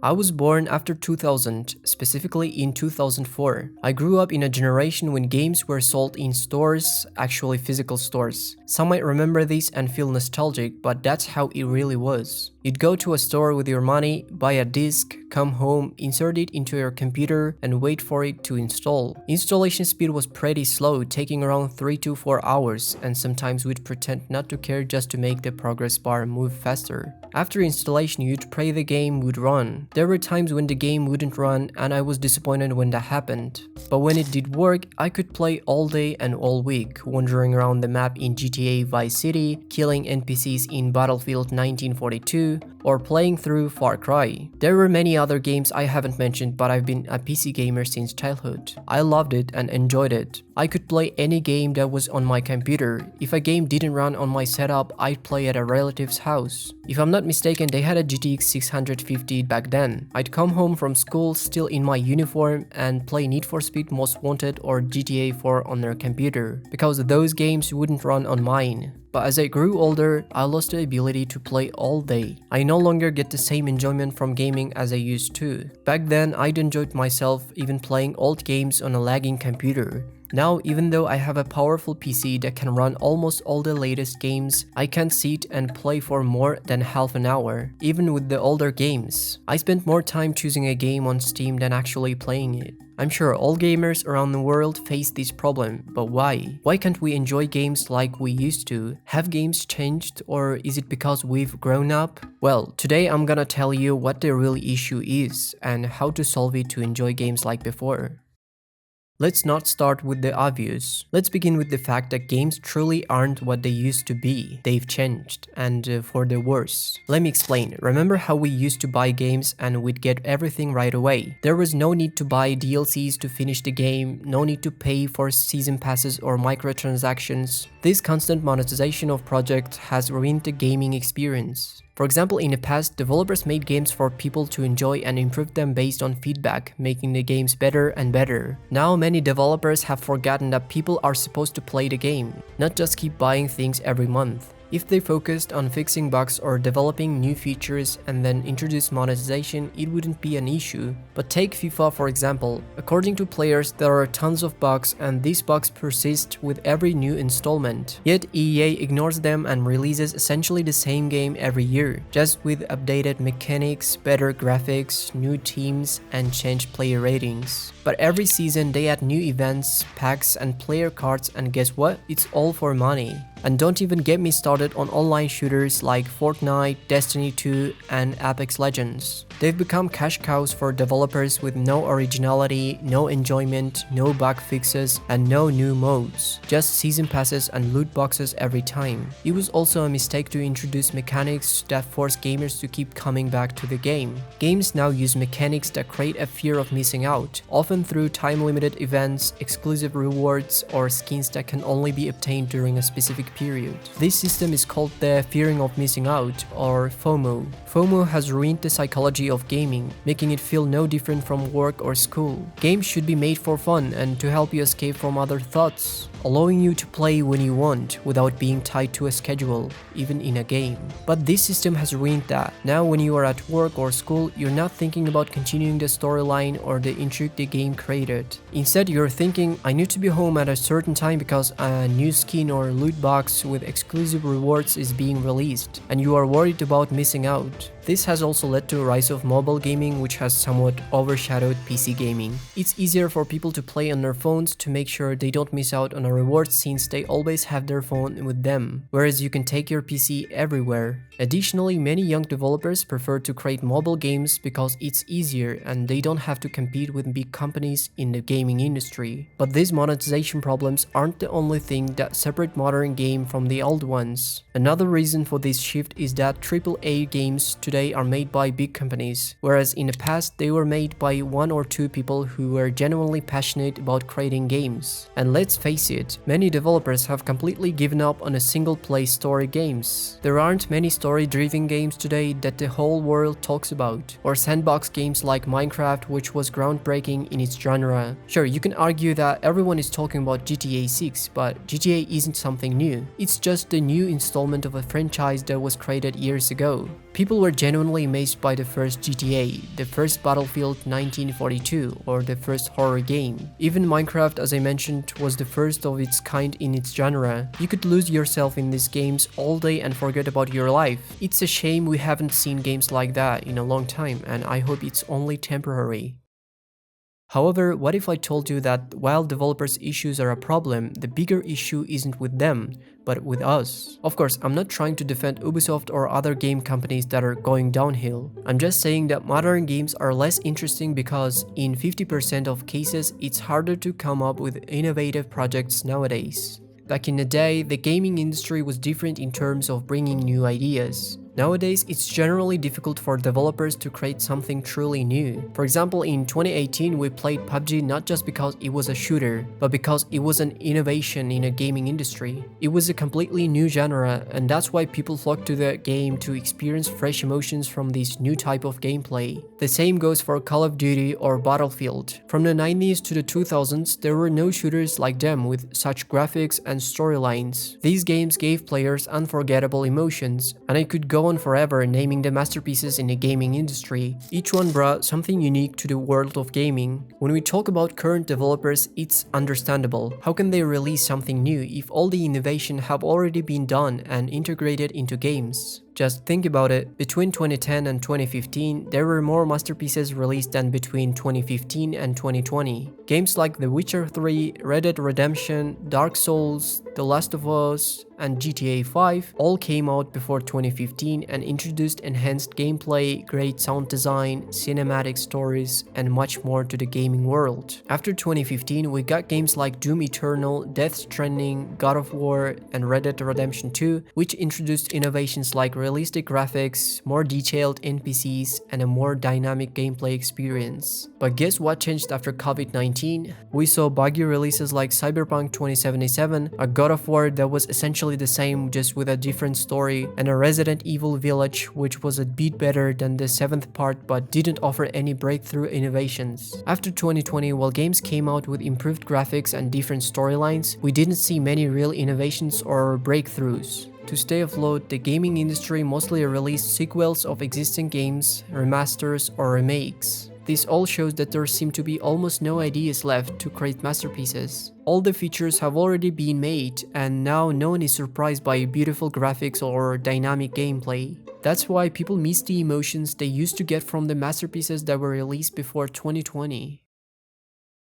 I was born after 2000, specifically in 2004. I grew up in a generation when games were sold in stores, actually physical stores. Some might remember this and feel nostalgic, but that's how it really was. You'd go to a store with your money, buy a disc, come home, insert it into your computer, and wait for it to install. Installation speed was pretty slow, taking around 3 to 4 hours, and sometimes we'd pretend not to care just to make the progress bar move faster. After installation, you'd pray the game would run. There were times when the game wouldn't run, and I was disappointed when that happened. But when it did work, I could play all day and all week, wandering around the map in GTA Vice City, killing NPCs in Battlefield 1942, or playing through Far Cry. There were many other games I haven't mentioned, but I've been a PC gamer since childhood. I loved it and enjoyed it. I could play any game that was on my computer. If a game didn't run on my setup, I'd play at a relative's house. If I'm not mistaken, they had a GTX 650 back then. I'd come home from school still in my uniform and play Need for Speed Most Wanted or GTA 4 on their computer, because those games wouldn't run on mine. But as I grew older, I lost the ability to play all day. I no longer get the same enjoyment from gaming as I used to. Back then, I'd enjoyed myself even playing old games on a lagging computer. Now, even though I have a powerful PC that can run almost all the latest games, I can't sit and play for more than half an hour, even with the older games. I spend more time choosing a game on Steam than actually playing it. I'm sure all gamers around the world face this problem, but why? Why can't we enjoy games like we used to? Have games changed, or is it because we've grown up? Well, today I'm gonna tell you what the real issue is and how to solve it to enjoy games like before. Let's not start with the obvious. Let's begin with the fact that games truly aren't what they used to be. They've changed, and for the worse. Let me explain. Remember how we used to buy games and we'd get everything right away? There was no need to buy DLCs to finish the game, no need to pay for season passes or microtransactions. This constant monetization of projects has ruined the gaming experience. For example, in the past, developers made games for people to enjoy and improve them based on feedback, making the games better and better. Now, many developers have forgotten that people are supposed to play the game, not just keep buying things every month. If they focused on fixing bugs or developing new features and then introduced monetization, it wouldn't be an issue. But take FIFA for example. According to players, there are tons of bugs and these bugs persist with every new installment. Yet EA ignores them and releases essentially the same game every year, just with updated mechanics, better graphics, new teams, and changed player ratings. But every season they add new events, packs, and player cards, and guess what? It's all for money. And don't even get me started on online shooters like Fortnite, Destiny 2, and Apex Legends. They've become cash cows for developers with no originality, no enjoyment, no bug fixes, and no new modes. Just season passes and loot boxes every time. It was also a mistake to introduce mechanics that force gamers to keep coming back to the game. Games now use mechanics that create a fear of missing out, often through time-limited events, exclusive rewards, or skins that can only be obtained during a specific period. This system is called the fearing of missing out, or FOMO. FOMO has ruined the psychology of gaming, making it feel no different from work or school. Games should be made for fun and to help you escape from other thoughts, allowing you to play when you want without being tied to a schedule, even in a game. But this system has ruined that. Now when you are at work or school, you're not thinking about continuing the storyline or the intrigue the game created. Instead, you're thinking, I need to be home at a certain time because a new skin or loot box with exclusive rewards is being released, and you are worried about missing out. This has also led to a rise of mobile gaming, which has somewhat overshadowed PC gaming. It's easier for people to play on their phones to make sure they don't miss out on a reward since they always have their phone with them, whereas you can take your PC everywhere. Additionally, many young developers prefer to create mobile games because it's easier and they don't have to compete with big companies in the gaming industry. But these monetization problems aren't the only thing that separate modern game from the old ones. Another reason for this shift is that AAA games today are made by big companies, whereas in the past they were made by one or two people who were genuinely passionate about creating games. And let's face it, many developers have completely given up on a single-play story games. There aren't many story-driven games today that the whole world talks about, or sandbox games like Minecraft, which was groundbreaking in its genre. Sure, you can argue that everyone is talking about GTA 6, but GTA isn't something new. It's just the new installment of a franchise that was created years ago. People were genuinely amazed by the first GTA, the first Battlefield 1942, or the first horror game. Even Minecraft, as I mentioned, was the first of its kind in its genre. You could lose yourself in these games all day and forget about your life. It's a shame we haven't seen games like that in a long time, and I hope it's only temporary. However, what if I told you that while developers' issues are a problem, the bigger issue isn't with them, but with us? Of course, I'm not trying to defend Ubisoft or other game companies that are going downhill. I'm just saying that modern games are less interesting because in 50% of cases, it's harder to come up with innovative projects nowadays. Back in the day, the gaming industry was different in terms of bringing new ideas. Nowadays, it's generally difficult for developers to create something truly new. For example, in 2018, we played PUBG not just because it was a shooter, but because it was an innovation in a gaming industry. It was a completely new genre, and that's why people flocked to the game to experience fresh emotions from this new type of gameplay. The same goes for Call of Duty or Battlefield. From the 90s to the 2000s, there were no shooters like them with such graphics and storylines. These games gave players unforgettable emotions, and I could go on forever naming the masterpieces in the gaming industry. Each one brought something unique to the world of gaming. When we talk about current developers, it's understandable. How can they release something new if all the innovation have already been done and integrated into games? Just think about it, between 2010 and 2015, there were more masterpieces released than between 2015 and 2020. Games like The Witcher 3, Red Dead Redemption, Dark Souls, The Last of Us, and GTA 5 all came out before 2015 and introduced enhanced gameplay, great sound design, cinematic stories, and much more to the gaming world. After 2015, we got games like Doom Eternal, Death Stranding, God of War, and Red Dead Redemption 2, which introduced innovations like realistic graphics, more detailed NPCs, and a more dynamic gameplay experience. But guess what changed after COVID-19? We saw buggy releases like Cyberpunk 2077, a God of War that was essentially the same just with a different story, and a Resident Evil Village which was a bit better than the 7th part but didn't offer any breakthrough innovations. After 2020, while games came out with improved graphics and different storylines, we didn't see many real innovations or breakthroughs. To stay afloat, the gaming industry mostly released sequels of existing games, remasters, or remakes. This all shows that there seem to be almost no ideas left to create masterpieces. All the features have already been made, and now no one is surprised by beautiful graphics or dynamic gameplay. That's why people miss the emotions they used to get from the masterpieces that were released before 2020.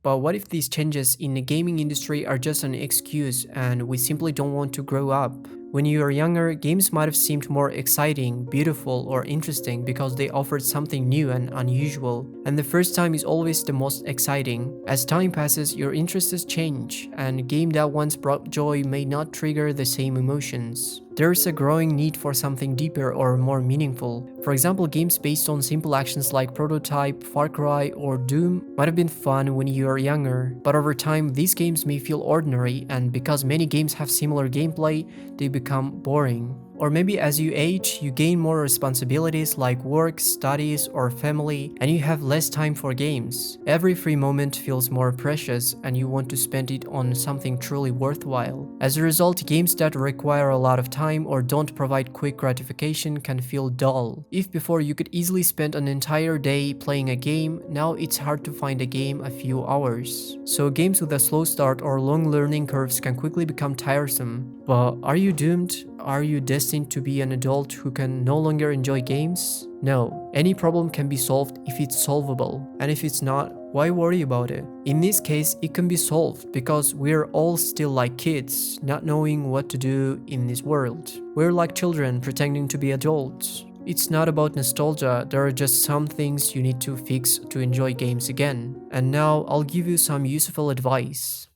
But what if these changes in the gaming industry are just an excuse and we simply don't want to grow up? When you were younger, games might have seemed more exciting, beautiful, or interesting because they offered something new and unusual. And the first time is always the most exciting. As time passes, your interests change, and a game that once brought joy may not trigger the same emotions. There is a growing need for something deeper or more meaningful. For example, games based on simple actions like Prototype, Far Cry, or Doom might have been fun when you were younger, but over time these games may feel ordinary, and because many games have similar gameplay, they become boring. Or maybe as you age, you gain more responsibilities like work, studies, or family, and you have less time for games. Every free moment feels more precious, and you want to spend it on something truly worthwhile. As a result, games that require a lot of time or don't provide quick gratification can feel dull. If before you could easily spend an entire day playing a game, now it's hard to find a game a few hours. So games with a slow start or long learning curves can quickly become tiresome. But are you doomed? Are you destined to be an adult who can no longer enjoy games? No, any problem can be solved if it's solvable, and if it's not, why worry about it? In this case, it can be solved because we're all still like kids, not knowing what to do in this world. We're like children pretending to be adults. It's not about nostalgia, there are just some things you need to fix to enjoy games again. And now I'll give you some useful advice.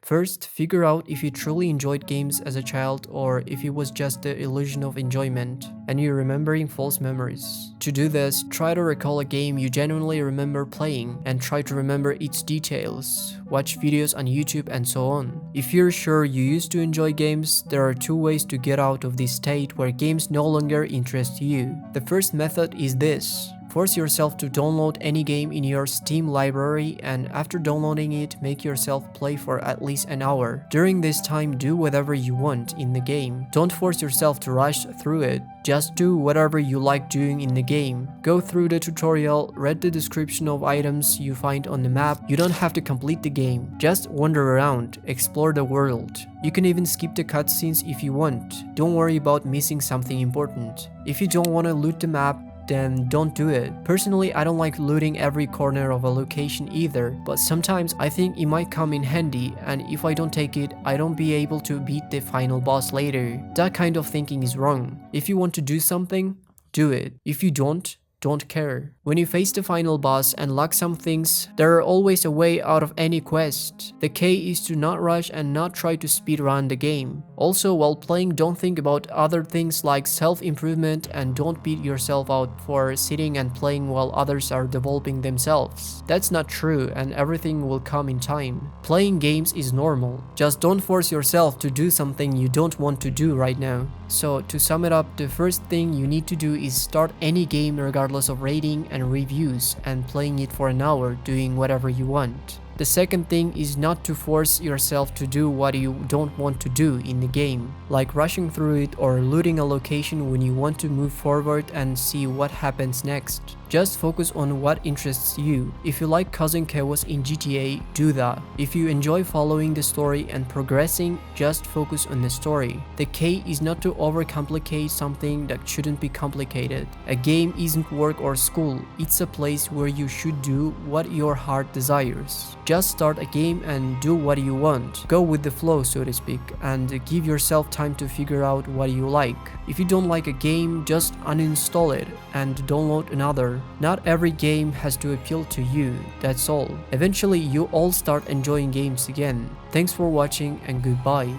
First, figure out if you truly enjoyed games as a child or if it was just the illusion of enjoyment and you're remembering false memories. To do this, try to recall a game you genuinely remember playing and try to remember its details. Watch videos on YouTube and so on. If you're sure you used to enjoy games, there are two ways to get out of this state where games no longer interest you. The first method is this. Force yourself to download any game in your Steam library, and after downloading it, make yourself play for at least an hour. During this time, do whatever you want in the game. Don't force yourself to rush through it. Just do whatever you like doing in the game. Go through the tutorial, read the description of items you find on the map. You don't have to complete the game. Just wander around, explore the world. You can even skip the cutscenes if you want. Don't worry about missing something important. If you don't want to loot the map, then don't do it. Personally, I don't like looting every corner of a location either, but sometimes I think it might come in handy, and if I don't take it, I don't be able to beat the final boss later. That kind of thinking is wrong. If you want to do something, do it. If you don't care. When you face the final boss and lock some things, there are always a way out of any quest. The key is to not rush and not try to speedrun the game. Also, while playing, don't think about other things like self-improvement, and don't beat yourself out for sitting and playing while others are developing themselves. That's not true, and everything will come in time. Playing games is normal. Just don't force yourself to do something you don't want to do right now. So to sum it up, the first thing you need to do is start any game regardless of rating and reviews, and playing it for an hour, doing whatever you want. The second thing is not to force yourself to do what you don't want to do in the game, like rushing through it or looting a location when you want to move forward and see what happens next. Just focus on what interests you. If you like causing chaos in GTA, do that. If you enjoy following the story and progressing, just focus on the story. The key is not to overcomplicate something that shouldn't be complicated. A game isn't work or school. It's a place where you should do what your heart desires. Just start a game and do what you want. Go with the flow, so to speak, and give yourself time to figure out what you like. If you don't like a game, just uninstall it and download another. Not every game has to appeal to you, that's all. Eventually, you all start enjoying games again. Thanks for watching and goodbye.